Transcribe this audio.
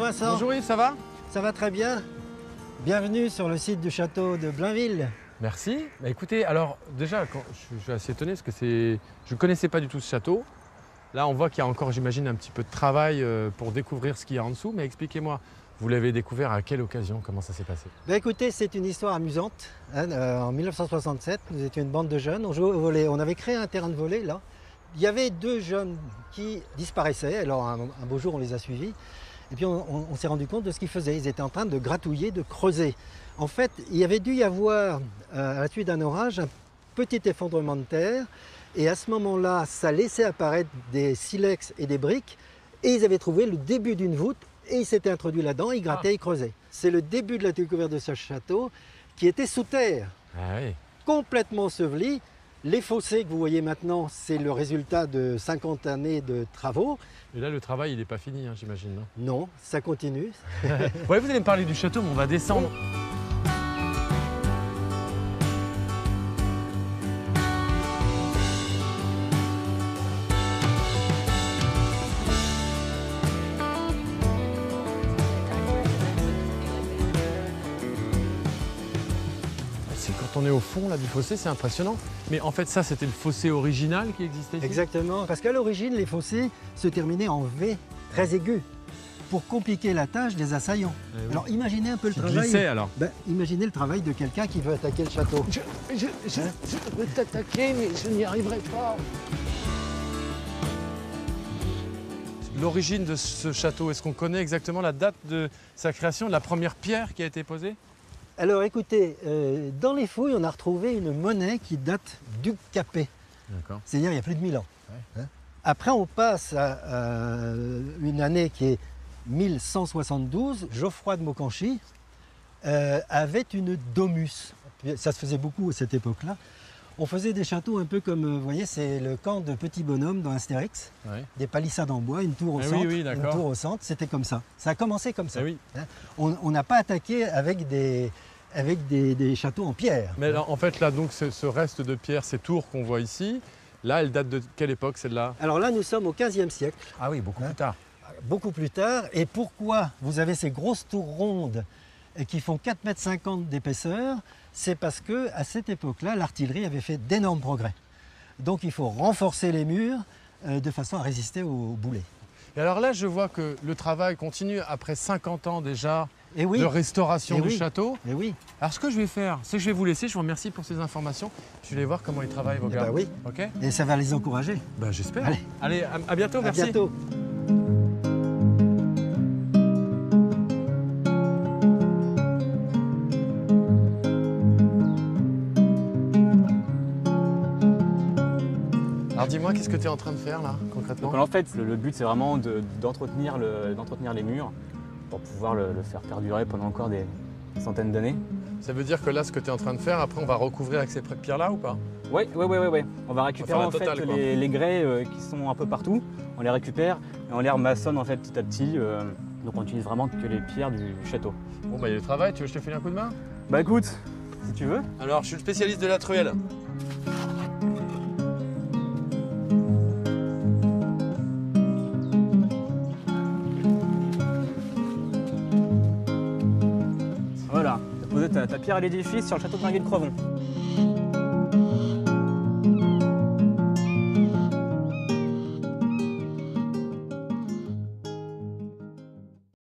Vincent. Bonjour Yves, ça va? Ça va très bien. Bienvenue sur le site du château de Blainville. Merci. Bah, écoutez, alors déjà, je suis assez étonné parce que je ne connaissais pas du tout ce château. Là, on voit qu'il y a encore, j'imagine, un petit peu de travail pour découvrir ce qu'il y a en dessous. Mais expliquez-moi, vous l'avez découvert à quelle occasion? Comment ça s'est passé? Écoutez, c'est une histoire amusante. En 1967, nous étions une bande de jeunes, on jouait au volley. On avait créé un terrain de volley là. Il y avait deux jeunes qui disparaissaient. Alors un beau jour, on les a suivis. Et puis on s'est rendu compte de ce qu'ils faisaient. Ils étaient en train de gratouiller, de creuser. En fait, il y avait dû y avoir, à la suite d'un orage, un petit effondrement de terre. Et à ce moment-là, ça laissait apparaître des silex et des briques. Et ils avaient trouvé le début d'une voûte. Et ils s'étaient introduits là-dedans, ils grattaient, ils creusaient. C'est le début de la découverte de ce château qui était sous terre, complètement enseveli. Les fossés que vous voyez maintenant, c'est le résultat de 50 années de travaux. Et là, le travail, il n'est pas fini, hein, j'imagine, non? Non, ça continue. Ouais, vous allez me parler du château, mais on va descendre. Quand on est au fond là, du fossé, c'est impressionnant. Mais en fait, ça, c'était le fossé original qui existait ici? Exactement, parce qu'à l'origine, les fossés se terminaient en V très aigu pour compliquer la tâche des assaillants. Oui. Alors imaginez un peu le travail. Glissait, alors. Imaginez le travail de quelqu'un qui veut attaquer le château. Je veux t'attaquer, mais je n'y arriverai pas. L'origine de ce château, est-ce qu'on connaît exactement la date de sa création, de la première pierre qui a été posée? Alors écoutez, dans les fouilles, on a retrouvé une monnaie qui date du Capet. C'est-à-dire il y a plus de 1000 ans. Ouais. Après, on passe à une année qui est 1172. Geoffroy de Maucanchy avait une domus. Ça se faisait beaucoup à cette époque-là. On faisait des châteaux un peu comme, vous voyez, c'est le camp de petits bonhommes dans Astérix. Ouais. Des palissades en bois, une tour au centre. Oui, une tour au centre, c'était comme ça. Ça a commencé comme ça. Oui. On n'a pas attaqué avec des châteaux en pierre. Mais là, en fait, là, donc, ce reste de pierre, ces tours qu'on voit ici, là, elles datent de quelle époque, celle-là? Alors là, nous sommes au XVe siècle. Ah oui, beaucoup plus tard. Beaucoup plus tard. Et pourquoi vous avez ces grosses tours rondes qui font 4,50 m d'épaisseur? C'est parce qu'à cette époque-là, l'artillerie avait fait d'énormes progrès. Donc il faut renforcer les murs de façon à résister aux boulets. Et alors là, je vois que le travail continue après 50 ans déjà oui. de restauration du château. Et oui. Alors ce que je vais faire, c'est que je vais vous laisser. Je vous remercie pour ces informations. Je vais aller voir comment ils travaillent, vos gars. Oui. Okay. Et ça va les encourager. J'espère. Allez, à bientôt. Merci. À bientôt. Alors dis-moi, qu'est-ce que tu es en train de faire là, concrètement? Donc, en fait, le but c'est vraiment d'entretenir les murs pour pouvoir le faire perdurer pendant encore des centaines d'années. Ça veut dire que là, ce que tu es en train de faire, après on va recouvrir avec ces pierres-là ou pas? Oui. On va récupérer les grès qui sont un peu partout, on les récupère et on les remaçonne en fait petit à petit. Donc on utilise vraiment que les pierres du château. Bon il y a du travail, tu veux que je te file un coup de main? Écoute, si tu veux. Alors je suis le spécialiste de la truelle. Voilà, tu as posé ta pierre à l'édifice sur le château de Blainville-Crevon.